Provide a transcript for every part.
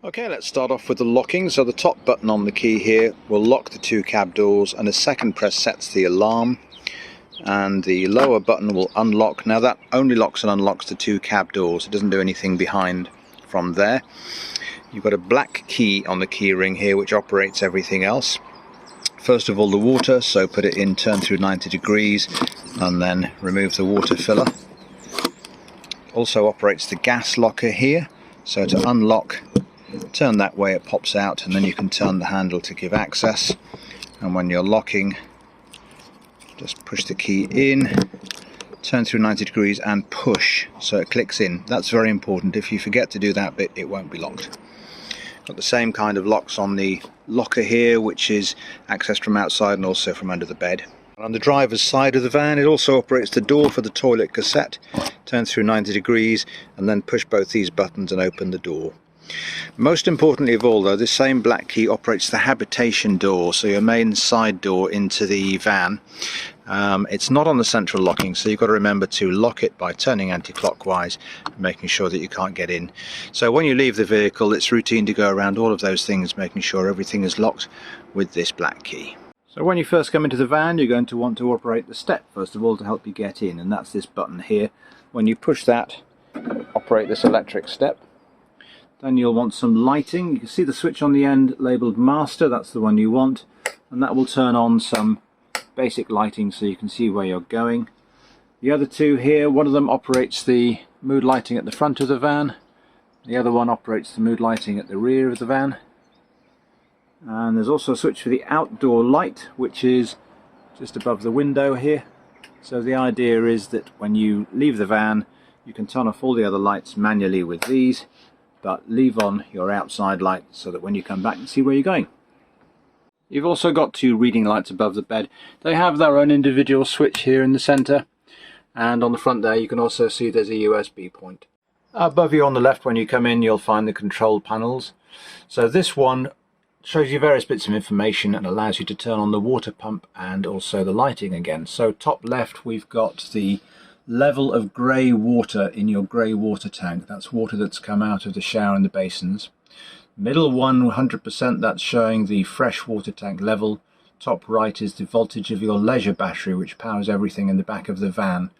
Okay, let's start off with the locking. So the top button on the key here will lock the two cab doors, and a second press sets the alarm, and the lower button will unlock. Now that only locks and unlocks the two cab doors, it doesn't do anything behind from there. You've got a black key on the key ring here which operates everything else. First of all, the water, so put it in, turn through 90 degrees and then remove the water filler. Also operates the gas locker here, so to unlock, turn that way, it pops out, and then you can turn the handle to give access. And when you're locking, just push the key in, turn through 90 degrees and push so it clicks in. That's very important. If you forget to do that bit, it won't be locked. Got the same kind of locks on the locker here, which is accessed from outside and also from under the bed. On the driver's side of the van, it also operates the door for the toilet cassette. Turn through 90 degrees and then push both these buttons and open the door. Most importantly of all though, this same black key operates the habitation door, so your main side door into the van. It's not on the central locking, so you've got to remember to lock it by turning anti-clockwise, making sure that you can't get in. So when you leave the vehicle, it's routine to go around all of those things, making sure everything is locked with this black key. So when you first come into the van, you're going to want to operate the step first of all to help you get in, and that's this button here. When you push that, operate this electric step. Then you'll want some lighting. You can see the switch on the end labelled master, that's the one you want, and that will turn on some basic lighting so you can see where you're going. The other two here, one of them operates the mood lighting at the front of the van, the other one operates the mood lighting at the rear of the van. And there's also a switch for the outdoor light, which is just above the window here. So the idea is that when you leave the van, you can turn off all the other lights manually with these, but leave on your outside light so that when you come back you see where you're going. You've also got two reading lights above the bed. They have their own individual switch here in the centre, and on the front there you can also see there's a USB point. Above you on the left when you come in, you'll find the control panels. So this one shows you various bits of information and allows you to turn on the water pump and also the lighting again. So top left we've got the level of grey water in your grey water tank. That's water that's come out of the shower and the basins. Middle one, 100%, that's showing the fresh water tank level. Top right is the voltage of your leisure battery, which powers everything in the back of the van.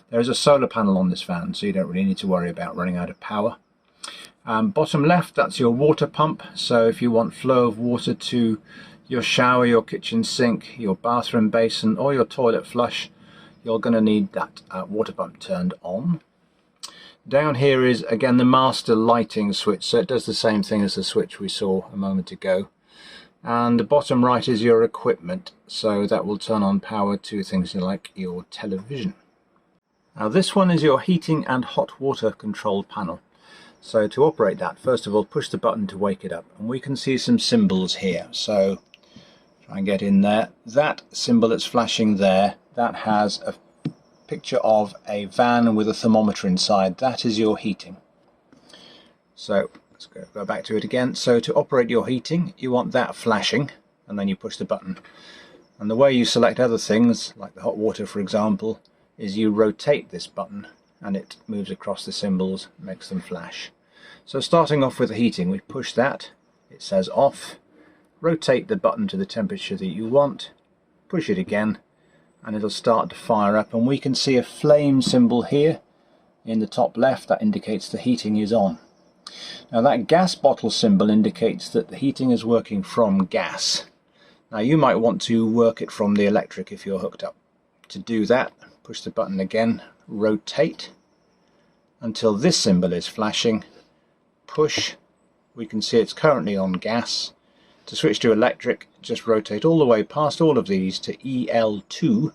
There is a solar panel on this van, so you don't really need to worry about running out of power. Bottom left, that's your water pump. So if you want flow of water to your shower, your kitchen sink, your bathroom basin or your toilet flush, you're going to need that water pump turned on. Down here is again the master lighting switch, so it does the same thing as the switch we saw a moment ago. And the bottom right is your equipment, so that will turn on power to things like your television. Now this one is your heating and hot water control panel. So to operate that, first of all push the button to wake it up, and we can see some symbols here. So try and get in there. That symbol that's flashing there, that has a picture of a van with a thermometer inside. That is your heating. So let's go back to it again. So to operate your heating, you want that flashing, and then you push the button. And the way you select other things, like the hot water for example, is you rotate this button and it moves across the symbols, makes them flash. So starting off with the heating, we push that, it says off, rotate the button to the temperature that you want, push it again, and it'll start to fire up, and we can see a flame symbol here in the top left that indicates the heating is on. Now that gas bottle symbol indicates that the heating is working from gas. Now you might want to work it from the electric if you're hooked up. To do that, push the button again, rotate until this symbol is flashing, push, we can see it's currently on gas. To switch to electric, just rotate all the way past all of these to EL2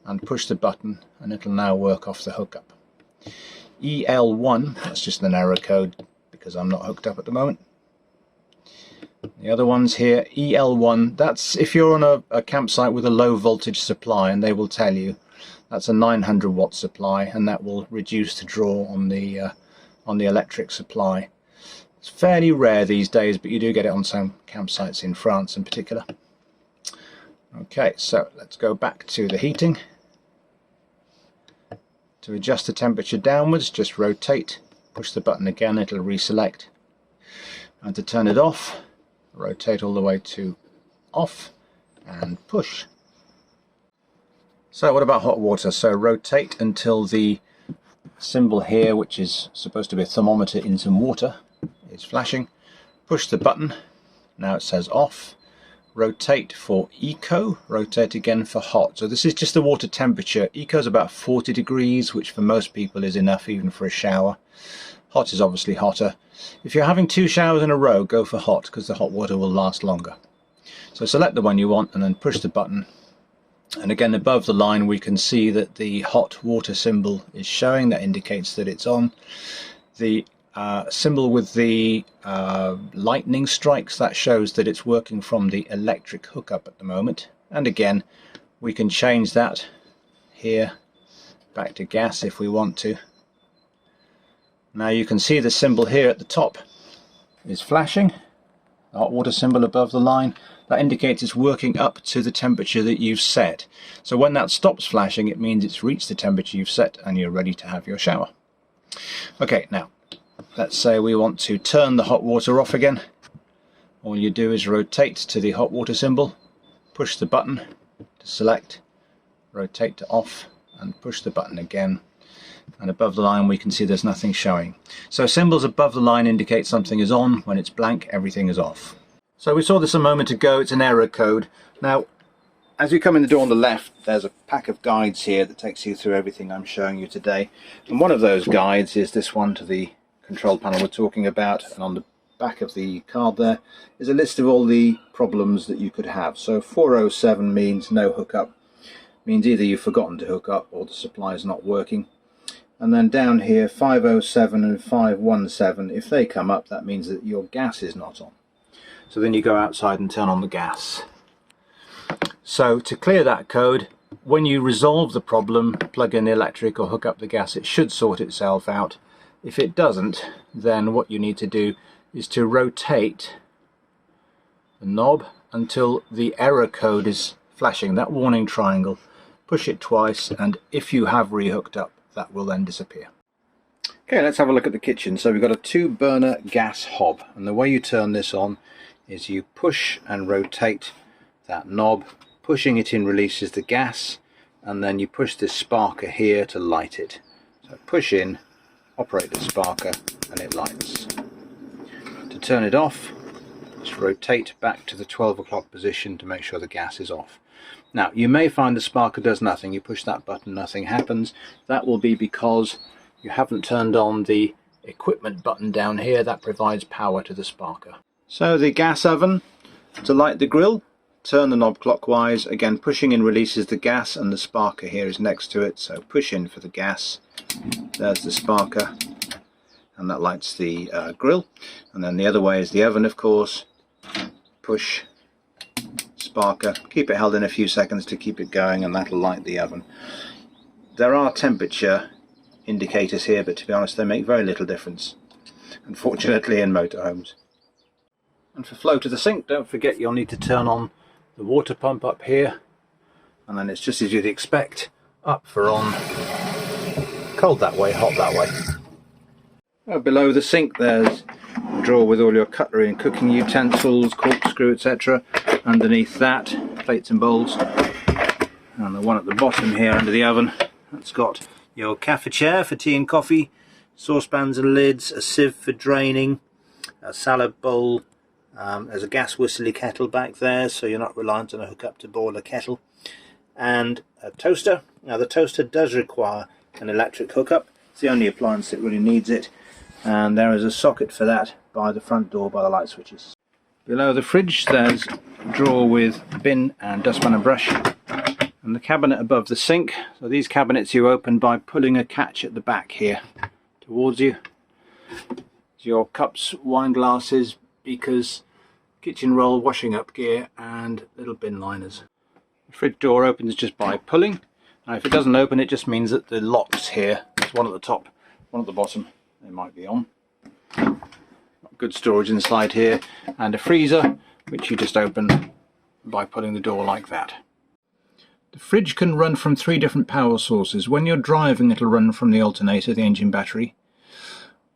and push the button, and it'll now work off the hookup. EL1, that's just an error code because I'm not hooked up at the moment. The other ones here, EL1, that's if you're on a campsite with a low voltage supply, and they will tell you that's a 900 watt supply, and that will reduce the draw on the electric supply. It's fairly rare these days, but you do get it on some campsites in France in particular. Okay, so let's go back to the heating. To adjust the temperature downwards, just rotate, push the button again, it'll reselect. And to turn it off, rotate all the way to off and push. So what about hot water? So rotate until the symbol here, which is supposed to be a thermometer in some water, is flashing. Push the button. Now it says off. Rotate for eco, rotate again for hot. So this is just the water temperature. Eco is about 40 degrees, which for most people is enough even for a shower. Hot is obviously hotter. If you're having 2 showers in a row, go for hot, because the hot water will last longer. So select the one you want and then push the button. And again, above the line we can see that the hot water symbol is showing. That indicates that it's on. The symbol with the lightning strikes, that shows that it's working from the electric hookup at the moment. And again, we can change that here back to gas if we want to. Now you can see the symbol here at the top is flashing, the hot water symbol above the line. That indicates it's working up to the temperature that you've set. So when that stops flashing, it means it's reached the temperature you've set and you're ready to have your shower. Okay, now let's say we want to turn the hot water off again. All you do is rotate to the hot water symbol, push the button to select, rotate to off, and push the button again. And above the line we can see there's nothing showing. So symbols above the line indicate something is on. When it's blank, everything is off. So we saw this a moment ago. It's an error code. Now as you come in the door on the left, there's a pack of guides here that takes you through everything I'm showing you today. And one of those guides is this one to the control panel we're talking about, and on the back of the card there is a list of all the problems that you could have. So 407 means no hookup, means either you've forgotten to hook up or the supply is not working. And then down here 507 and 517, if they come up, that means that your gas is not on. So then you go outside and turn on the gas. So to clear that code, when you resolve the problem, plug in the electric or hook up the gas, it should sort itself out. If it doesn't, then what you need to do is to rotate the knob until the error code is flashing, that warning triangle. Push it twice, and if you have rehooked up, that will then disappear. Okay, let's have a look at the kitchen. So we've got a 2-burner gas hob, and the way you turn this on is you push and rotate that knob. Pushing it in releases the gas, and then you push this sparker here to light it. So push in, operate the sparker, and it lights. To turn it off, just rotate back to the 12 o'clock position to make sure the gas is off. Now you may find the sparker does nothing. You push that button, nothing happens. That will be because you haven't turned on the equipment button down here that provides power to the sparker. So the gas oven, to light the grill, turn the knob clockwise. Again, pushing in releases the gas, and the sparker here is next to it, so push in for the gas. There's the sparker, and that lights the grill. And then the other way is the oven, of course. Push, sparker, keep it held in a few seconds to keep it going, and that'll light the oven. There are temperature indicators here, but to be honest they make very little difference, unfortunately, in motorhomes. And for flow to the sink, don't forget you'll need to turn on the water pump up here, and then it's just as you'd expect, up for on, cold that way, hot that way. Below the sink there's a drawer with all your cutlery and cooking utensils, corkscrew, etc. Underneath that, plates and bowls. And the one at the bottom here under the oven, that's got your cafetiere for tea and coffee, saucepans and lids, a sieve for draining, a salad bowl. There's a gas whistly kettle back there, so you're not reliant on a hookup to boil a kettle, and a toaster. Now the toaster does require an electric hookup. It's the only appliance that really needs it, and there is a socket for that by the front door by the light switches. Below the fridge there's a drawer with bin and dustpan and brush, and the cabinet above the sink. So these cabinets you open by pulling a catch at the back here towards you. It's your cups, wine glasses, beakers, kitchen roll, washing up gear, and little bin liners. The fridge door opens just by pulling. Now if it doesn't open, it just means that the locks here, there's one at the top, one at the bottom, they might be on. Good storage inside here, and a freezer which you just open by pulling the door like that. The fridge can run from 3 different power sources. When you're driving, it'll run from the alternator, the engine battery.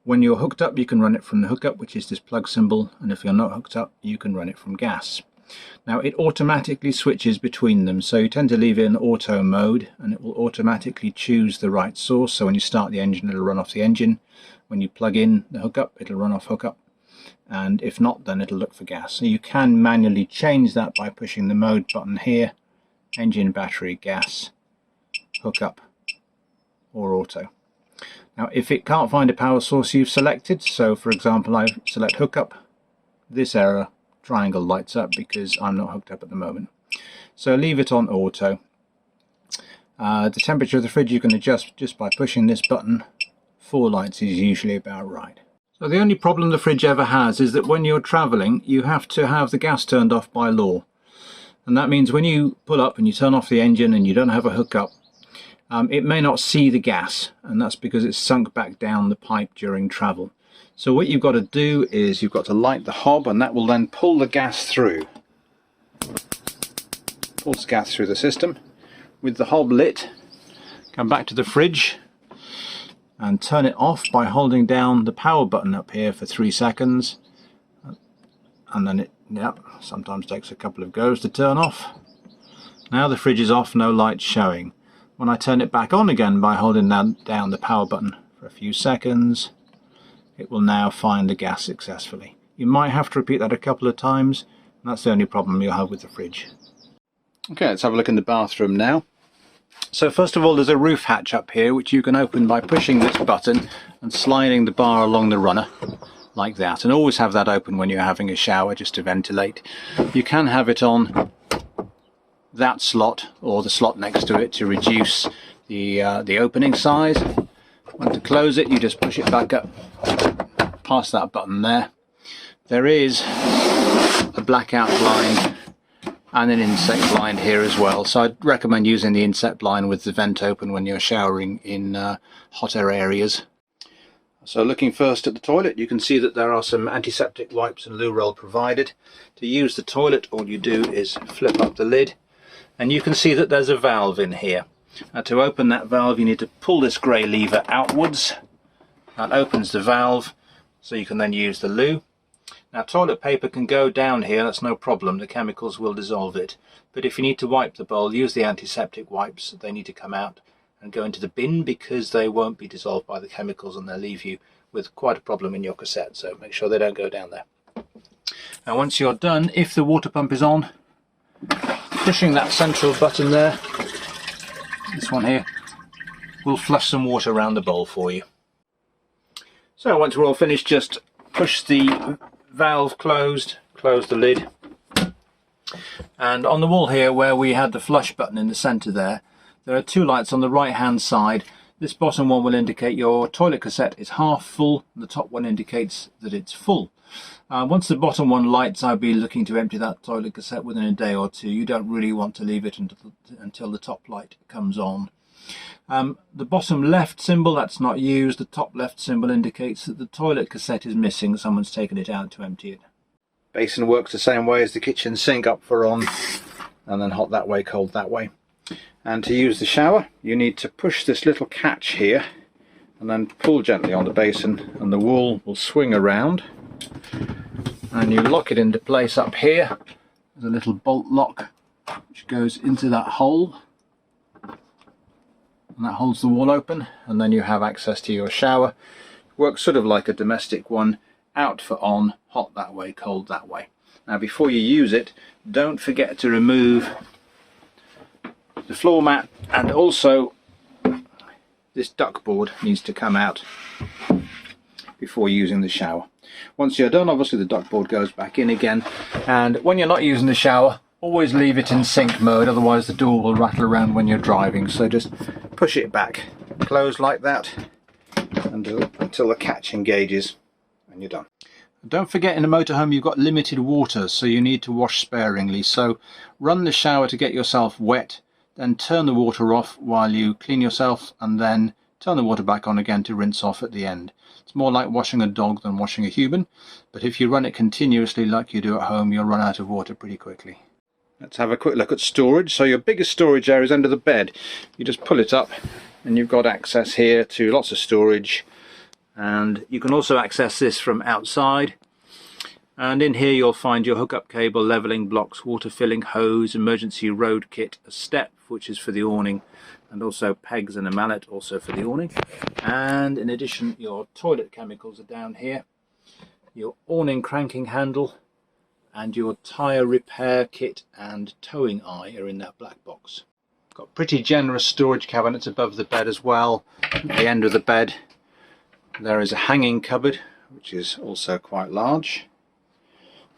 When you're hooked up, you can run it from the hookup, which is this plug symbol, and if you're not hooked up, you can run it from gas. Now it automatically switches between them, so you tend to leave it in auto mode and it will automatically choose the right source. So when you start the engine, it'll run off the engine. When you plug in the hookup, it'll run off hookup, and if not, then it'll look for gas. So you can manually change that by pushing the mode button here: engine, battery, gas, hookup or auto. Now if it can't find a power source you've selected, so for example I select hookup, this error triangle lights up because I'm not hooked up at the moment. So leave it on auto. The temperature of the fridge you can adjust just by pushing this button. 4 lights is usually about right. So the only problem the fridge ever has is that when you're travelling you have to have the gas turned off by law, and that means when you pull up and you turn off the engine and you don't have a hookup, it may not see the gas, and that's because it's sunk back down the pipe during travel. So what you've got to do is you've got to light the hob, and that will then pull the gas through. Pulls gas through the system. With the hob lit, come back to the fridge and turn it off by holding down the power button up here for 3 seconds. And then it sometimes takes a couple of goes to turn off. Now the fridge is off, no light showing. When I turn it back on again by holding down the power button for a few seconds, it will now find the gas successfully. You might have to repeat that a couple of times, and that's the only problem you'll have with the fridge. Okay, let's have a look in the bathroom now. So first of all, there's a roof hatch up here which you can open by pushing this button and sliding the bar along the runner like that, and always have that open when you're having a shower just to ventilate. You can have it on that slot or the slot next to it to reduce the opening size. When to close it, you just push it back up past that button there. There is a blackout blind and an inset blind here as well, so I'd recommend using the inset blind with the vent open when you're showering in hotter areas. So looking first at the toilet, you can see that there are some antiseptic wipes and loo roll provided. To use the toilet, all you do is flip up the lid, and you can see that there's a valve in here. Now to open that valve you need to pull this grey lever outwards. That opens the valve so you can then use the loo. Now toilet paper can go down here, that's no problem, the chemicals will dissolve it. But if you need to wipe the bowl, use the antiseptic wipes. They need to come out and go into the bin because they won't be dissolved by the chemicals, and they'll leave you with quite a problem in your cassette, so make sure they don't go down there. Now once you're done, if the water pump is on, pushing that central button there, this one here, will flush some water around the bowl for you. So once we're all finished, just push the valve closed, close the lid, and on the wall here where we had the flush button in the center there are 2 lights on the right hand side. This bottom one will indicate your toilet cassette is half full, and the top one indicates that it's full. Once the bottom one lights, I'll be looking to empty that toilet cassette within a day or 2. You don't really want to leave it until the top light comes on. The bottom left symbol, that's not used. The top left symbol indicates that the toilet cassette is missing. Someone's taken it out to empty it. Basin works the same way as the kitchen sink, up for on, and then hot that way, cold that way. And to use the shower, you need to push this little catch here and then pull gently on the basin, and the wall will swing around, and you lock it into place up here. There's a little bolt lock which goes into that hole, and that holds the wall open, and then you have access to your shower. Works sort of like a domestic one, out for on, hot that way, cold that way. Now before you use it, don't forget to remove the floor mat, and also this duck board needs to come out before using the shower. Once you're done, obviously the duck board goes back in again, and when you're not using the shower, always leave it in sync mode, otherwise the door will rattle around when you're driving. So just push it back, close like that until the catch engages, and you're done. Don't forget, in a motorhome you've got limited water, so you need to wash sparingly. So run the shower to get yourself wet, then turn the water off while you clean yourself, and then turn the water back on again to rinse off at the end. It's more like washing a dog than washing a human, but if you run it continuously like you do at home, you'll run out of water pretty quickly. Let's have a quick look at storage. So your biggest storage area is under the bed. You just pull it up and you've got access here to lots of storage, and you can also access this from outside. And in here you'll find your hookup cable, levelling blocks, water filling hose, emergency road kit, a step which is for the awning, and also pegs and a mallet also for the awning. And in addition, your toilet chemicals are down here, your awning cranking handle, and your tyre repair kit and towing eye are in that black box. Got pretty generous storage cabinets above the bed as well. At the end of the bed there is a hanging cupboard which is also quite large.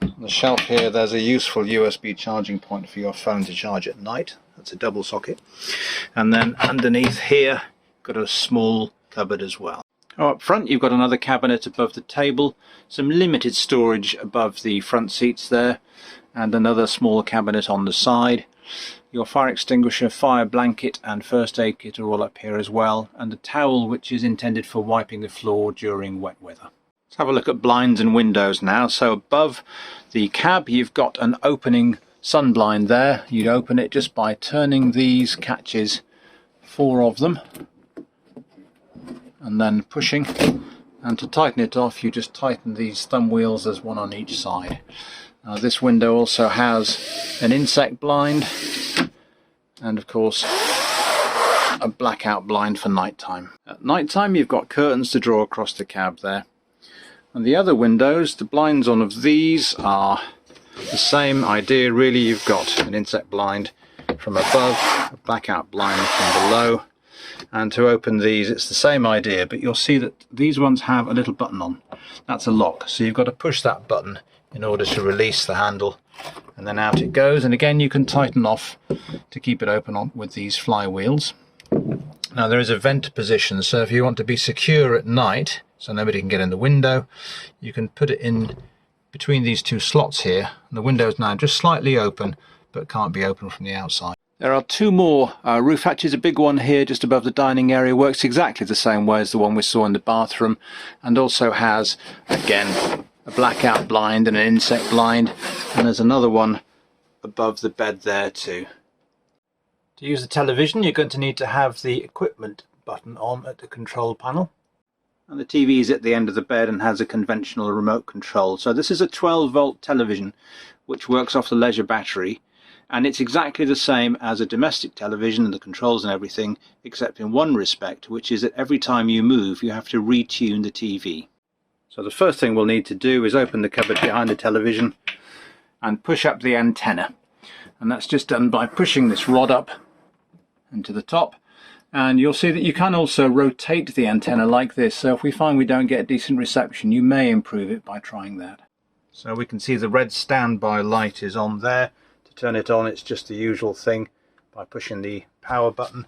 On the shelf here there's a useful USB charging point for your phone to charge at night. That's a double socket. And then underneath here got a small cupboard as well. Up front you've got another cabinet above the table, some limited storage above the front seats there, and another small cabinet on the side. Your fire extinguisher, fire blanket and first aid kit are all up here as well, and a towel which is intended for wiping the floor during wet weather. Let's have a look at blinds and windows now. So above the cab you've got an opening sun blind there. You'd open it just by turning these catches, 4 of them, and then pushing, and to tighten it off you just tighten these thumb wheels. There's one on each side. Now this window also has an insect blind and of course a blackout blind for night time. At night time you've got curtains to draw across the cab there. And the other windows, the blinds on of these are the same idea really. You've got an insect blind from above, a blackout blind from below, and to open these it's the same idea, but you'll see that these ones have a little button on. That's a lock, so you've got to push that button in order to release the handle, and then out it goes. And again you can tighten off to keep it open on with these flywheels. Now there is a vent position, so if you want to be secure at night so nobody can get in the window, you can put it in between these 2 slots here, and the window is now just slightly open but can't be opened from the outside. There are 2 more roof hatches. A big one here just above the dining area, works exactly the same way as the one we saw in the bathroom, and also has again a blackout blind and an insect blind, and there's another one above the bed there too. To use the television you're going to need to have the equipment button on at the control panel, and the TV is at the end of the bed and has a conventional remote control. So this is a 12-volt television which works off the leisure battery, and it's exactly the same as a domestic television and the controls and everything, except in one respect, which is that every time you move you have to retune the TV. So the first thing we'll need to do is open the cupboard behind the television and push up the antenna, and that's just done by pushing this rod up into the top. And you'll see that you can also rotate the antenna like this, so if we find we don't get decent reception you may improve it by trying that. So we can see the red standby light is on there. To turn it on it's just the usual thing by pushing the power button,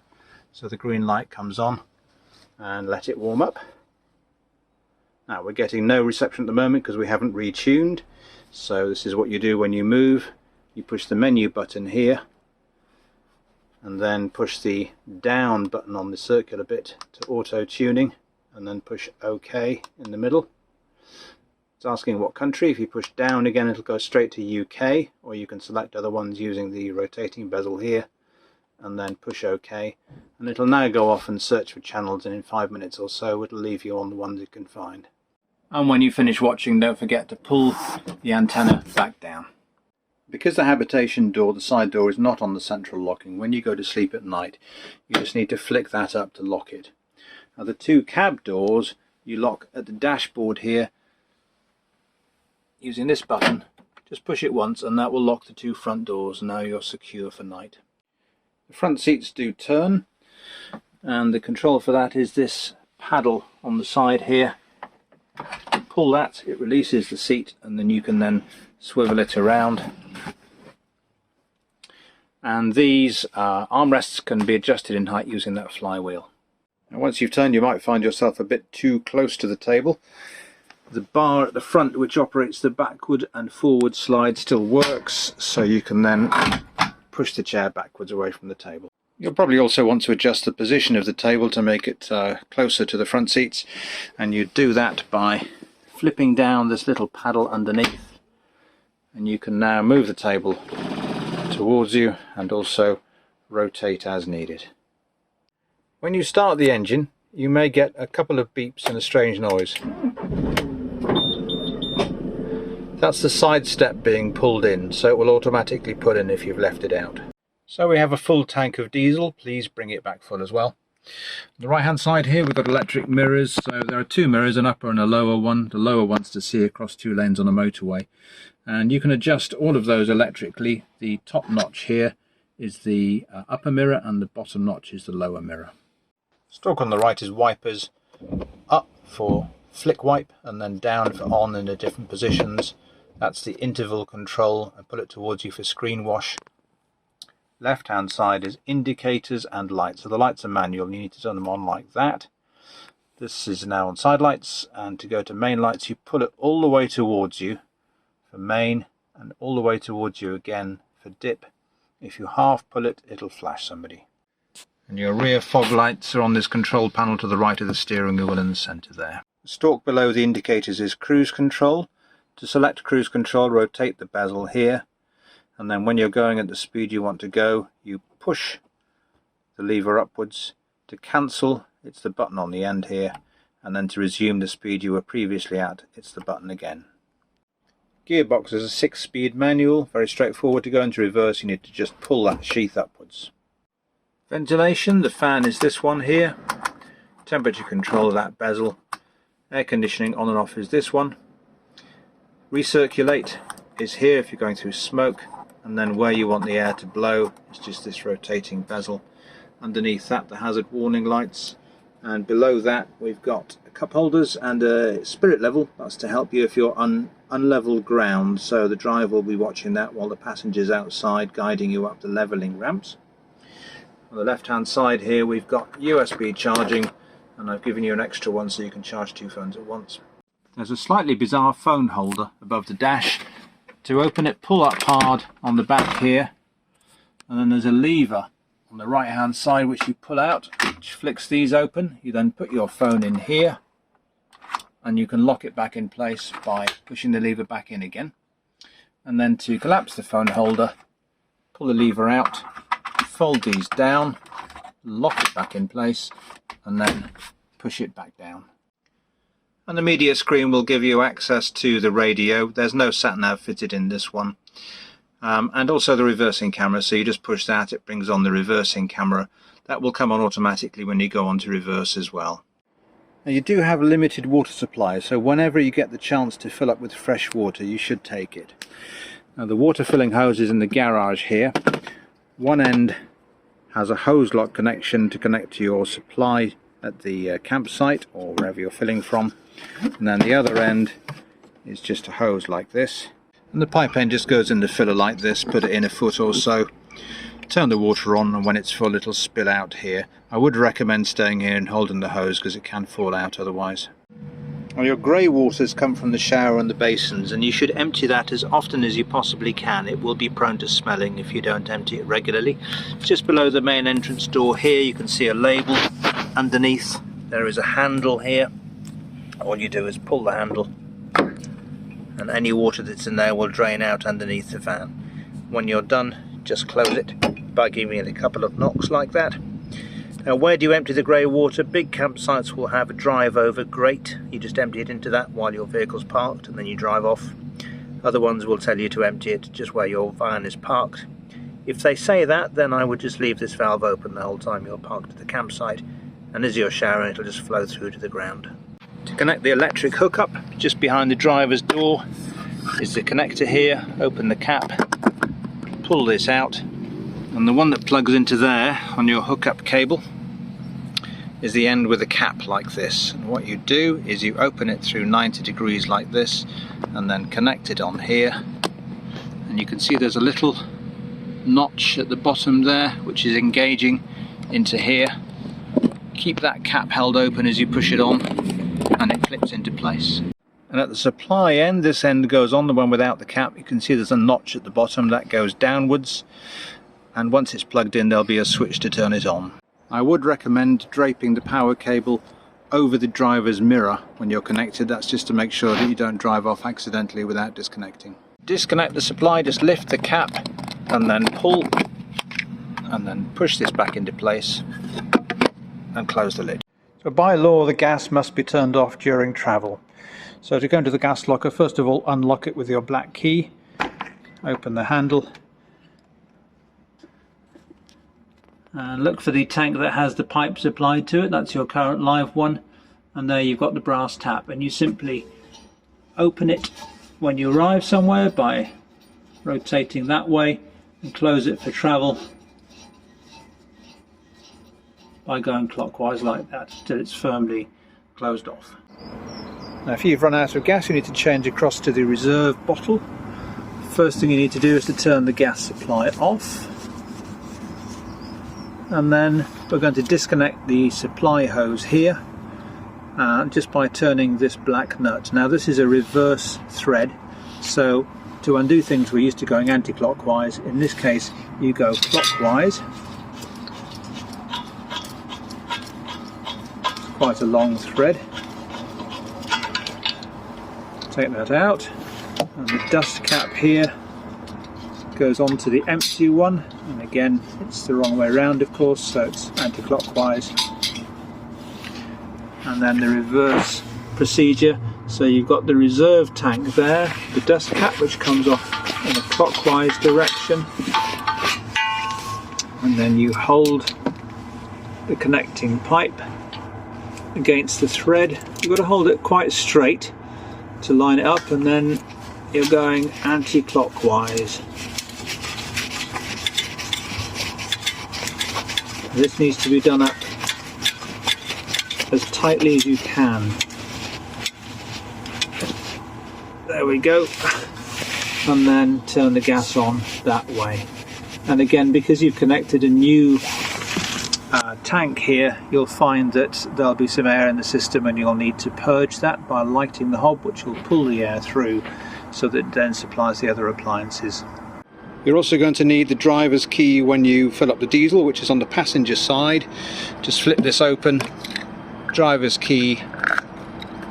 so the green light comes on, and let it warm up. Now we're getting no reception at the moment because we haven't retuned, so this is what you do when you move. You push the menu button here and then push the down button on the circular bit to auto tuning, and then push OK in the middle. It's asking what country. If you push down again it'll go straight to UK, or you can select other ones using the rotating bezel here and then push OK, and it'll now go off and search for channels, and in 5 minutes or so it'll leave you on the ones it can find. And when you finish watching don't forget to pull the antenna back down. Because the habitation door, the side door, is not on the central locking, when you go to sleep at night you just need to flick that up to lock it. Now the 2 cab doors you lock at the dashboard here using this button. Just push it once and that will lock the 2 front doors, and now you're secure for night. The front seats do turn, and the control for that is this paddle on the side here. You pull that, it releases the seat, and then you can then swivel it around. And these armrests can be adjusted in height using that flywheel. Now once you've turned you might find yourself a bit too close to the table. The bar at the front which operates the backward and forward slide still works, so you can then push the chair backwards away from the table. You'll probably also want to adjust the position of the table to make it closer to the front seats, and you do that by flipping down this little paddle underneath, and you can now move the table towards you and also rotate as needed. When you start the engine you may get a couple of beeps and a strange noise. That's the side step being pulled in, so it will automatically pull in if you've left it out. So we have a full tank of diesel. Please bring it back full as well. On the right hand side here we've got electric mirrors, so there are two mirrors, an upper and a lower one. The lower one's to see across two lanes on a motorway, and you can adjust all of those electrically. The top notch here is the upper mirror and the bottom notch is the lower mirror. Stalk on the right is wipers, up for flick wipe and then down for on in the different positions. That's the interval control. I pull it towards you for screen wash. Left hand side is indicators and lights. So the lights are manual, you need to turn them on like that. This is now on side lights, and to go to main lights you pull it all the way towards you for main and all the way towards you again for dip. If you half pull it, it'll flash somebody. And your rear fog lights are on this control panel to the right of the steering wheel in the centre there. The stalk below the indicators is cruise control. To select cruise control, rotate the bezel here, and then when you're going at the speed you want to go, you push the lever upwards. To cancel, it's the button on the end here, and then to resume the speed you were previously at, it's the button again. Gearbox is a 6-speed manual, very straightforward. To go into reverse you need to just pull that sheath upwards. Ventilation, the fan is this one here. Temperature control of that bezel. Air conditioning on and off is this one. Recirculate is here if you're going through smoke, and then where you want the air to blow is just this rotating bezel. Underneath that the hazard warning lights, and below that we've got cup holders and a spirit level. That's to help you if you're on unlevel ground, so the driver will be watching that while the passenger's outside guiding you up the levelling ramps. On the left hand side here we've got USB charging, and I've given you an extra one so you can charge two phones at once. There's a slightly bizarre phone holder above the dash. To open it, pull up hard on the back here, and then there's a lever on the right hand side which you pull out, which flicks these open. You then put your phone in here and you can lock it back in place by pushing the lever back in again. And then to collapse the phone holder, pull the lever out, fold these down, lock it back in place, and then push it back down. And the media screen will give you access to the radio. There's no sat-nav fitted in this one. And also the reversing camera, so you just push that, it brings on the reversing camera. That will come on automatically when you go on to reverse as well. Now you do have a limited water supply, so whenever you get the chance to fill up with fresh water you should take it. Now the water filling hose is in the garage here. One end has a hose lock connection to connect to your supply at the campsite or wherever you're filling from, and then the other end is just a hose like this, and the pipe end just goes in the filler like this. Put it in a foot or so, turn the water on, and when it's full it'll spill out here. I would recommend staying here and holding the hose because it can fall out otherwise. Well, your grey waters come from the shower and the basins, and you should empty that as often as you possibly can. It will be prone to smelling if you don't empty it regularly. Just below the main entrance door here you can see a label. Underneath there is a handle here. All you do is pull the handle and any water that's in there will drain out underneath the fan. When you're done, just close it by giving it a couple of knocks like that. Now where do you empty the grey water? Big campsites will have a drive over grate. You just empty it into that while your vehicle's parked and then you drive off. Other ones will tell you to empty it just where your van is parked. If they say that, then I would just leave this valve open the whole time you're parked at the campsite, and as you're showering it'll just flow through to the ground. To connect the electric hookup, just behind the driver's door is the connector here. Open the cap, pull this out, and the one that plugs into there on your hookup cable is the end with a cap like this. And what you do is you open it through 90 degrees like this and then connect it on here, and you can see there's a little notch at the bottom there which is engaging into here. Keep that cap held open as you push it on and it clips into place. And at the supply end, this end goes on, the one without the cap. You can see there's a notch at the bottom that goes downwards, and once it's plugged in there'll be a switch to turn it on. I would recommend draping the power cable over the driver's mirror when you're connected. That's just to make sure that you don't drive off accidentally without disconnecting. Disconnect the supply, just lift the cap and then pull, and then push this back into place and close the lid. So by law the gas must be turned off during travel. So to go into the gas locker, first of all unlock it with your black key, open the handle and look for the tank that has the pipes applied to it. That's your current live one, and there you've got the brass tap, and you simply open it when you arrive somewhere by rotating that way and close it for travel by going clockwise like that till it's firmly closed off. Now if you've run out of gas, you need to change across to the reserve bottle. First thing you need to do is to turn the gas supply off, and then we're going to disconnect the supply hose here just by turning this black nut. Now this is a reverse thread, so to undo things we're used to going anti-clockwise. In this case you go clockwise. Quite a long thread. Take that out, and the dust cap here goes onto the empty one, and again it's the wrong way around of course, so it's anti-clockwise. And then the reverse procedure, so you've got the reserve tank there, the dust cap which comes off in a clockwise direction, and then you hold the connecting pipe against the thread. You've got to hold it quite straight to line it up, and then you're going anti-clockwise. This needs to be done up as tightly as you can. There we go. And then turn the gas on that way. And again, because you've connected a new tank here, you'll find that there'll be some air in the system, and you'll need to purge that by lighting the hob, which will pull the air through so that it then supplies the other appliances. You're also going to need the driver's key when you fill up the diesel, which is on the passenger side. Just flip this open, driver's key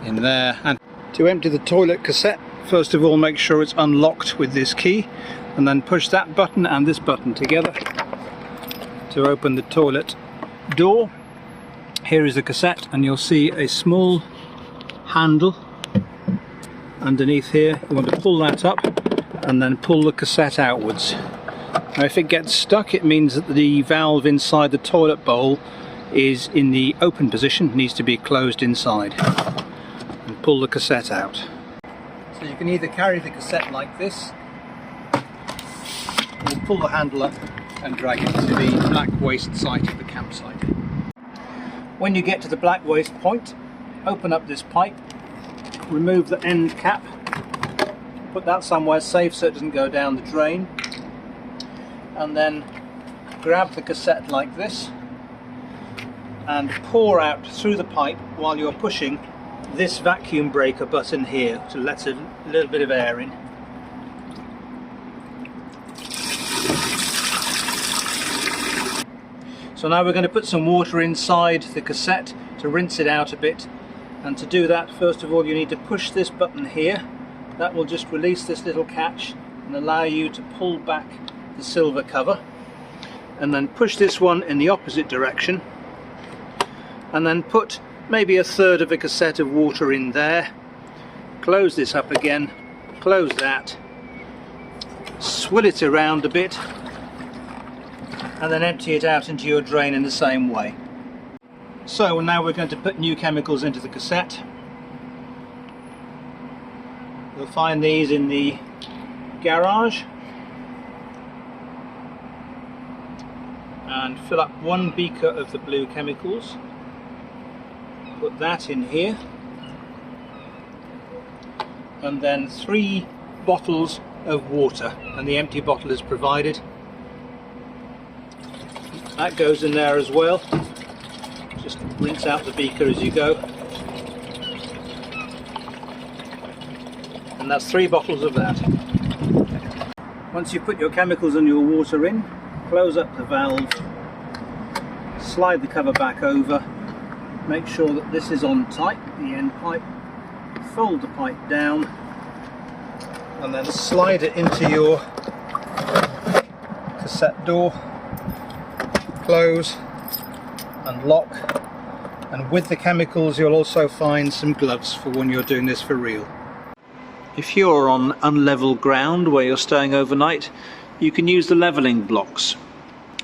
in there. And to empty the toilet cassette, first of all make sure it's unlocked with this key, and then push that button and this button together to open the toilet door. Here is the cassette, and you'll see a small handle underneath here. You want to pull that up and then pull the cassette outwards. Now if it gets stuck, it means that the valve inside the toilet bowl is in the open position, needs to be closed inside, and pull the cassette out. So you can either carry the cassette like this, or pull the handle up and drag it to the black waste site of the campsite. When you get to the black waste point, open up this pipe, remove the end cap, put that somewhere safe so it doesn't go down the drain, and then grab the cassette like this and pour out through the pipe while you're pushing this vacuum breaker button here to let a little bit of air in. So now we're going to put some water inside the cassette to rinse it out a bit, and to do that first of all you need to push this button here. That will just release this little catch and allow you to pull back the silver cover, and then push this one in the opposite direction, and then put maybe a third of a cassette of water in there. Close this up again, close that, swill it around a bit, and then empty it out into your drain in the same way. So now we're going to put new chemicals into the cassette. You'll find these in the garage, and fill up one beaker of the blue chemicals, put that in here, and then 3 bottles of water, and the empty bottle is provided. That goes in there as well. Just rinse out the beaker as you go. And that's 3 bottles of that. Once you've put your chemicals and your water in, close up the valve, slide the cover back over, make sure that this is on tight, the end pipe, fold the pipe down, and then slide it into your cassette door, close and lock, And with the chemicals you'll also find some gloves for when you're doing this for real. If you're on unlevel ground where you're staying overnight, you can use the levelling blocks.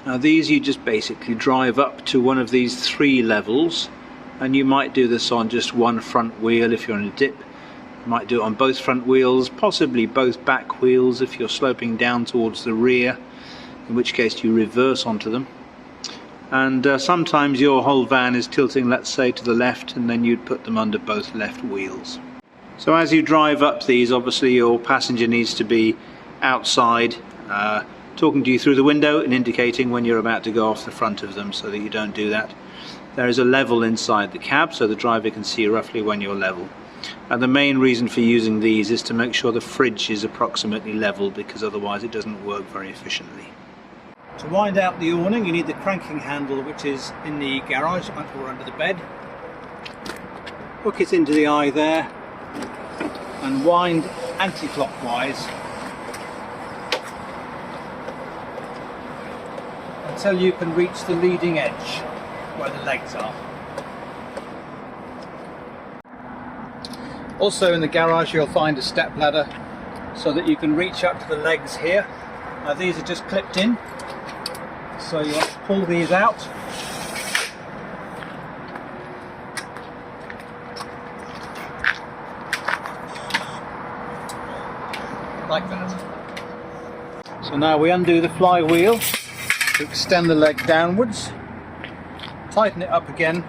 Now these you just basically drive up to one of these 3 levels, and you might do this on just one front wheel if you're in a dip. You might do it on both front wheels, possibly both back wheels if you're sloping down towards the rear, in which case you reverse onto them. And sometimes your whole van is tilting, let's say, to the left, and then you'd put them under both left wheels. So as you drive up these, obviously your passenger needs to be outside, talking to you through the window and indicating when you're about to go off the front of them, so that you don't do that. There is a level inside the cab, so the driver can see roughly when you're level. And the main reason for using these is to make sure the fridge is approximately level, because otherwise it doesn't work very efficiently. To wind out the awning you need the cranking handle, which is in the garage or under the bed. Hook it into the eye there and wind anti-clockwise until you can reach the leading edge where the legs are. Also in the garage you'll find a step ladder so that you can reach up to the legs here. Now these are just clipped in, so you want to pull these out. Like that. So now we undo the flywheel to extend the leg downwards, tighten it up again,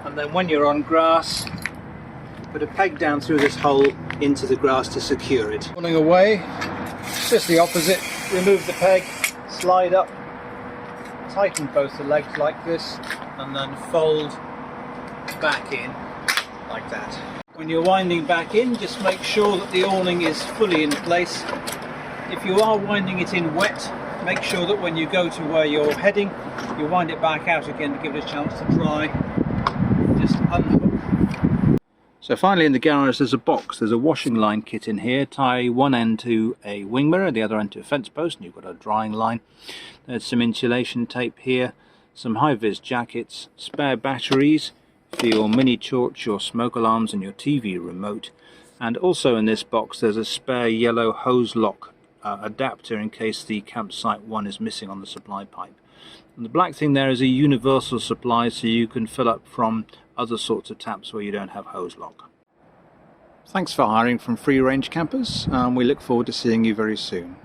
and then when you're on grass, put a peg down through this hole into the grass to secure it. Pulling away, just the opposite, remove the peg, slide up, tighten both the legs like this, and then fold back in like that. When you're winding back in, just make sure that the awning is fully in place. If you are winding it in wet, make sure that when you go to where you're heading, you wind it back out again to give it a chance to dry. Just unhook. So finally in the garage there's a box. There's a washing line kit in here. Tie one end to a wing mirror, the other end to a fence post, and you've got a drying line. There's some insulation tape here, some high-vis jackets, spare batteries for your mini torch, your smoke alarms and your TV remote. And also in this box there's a spare yellow hose lock adapter in case the campsite one is missing on the supply pipe. And the black thing there is a universal supply, so you can fill up from other sorts of taps where you don't have hose lock. Thanks for hiring from Free Range Campers, and we look forward to seeing you very soon.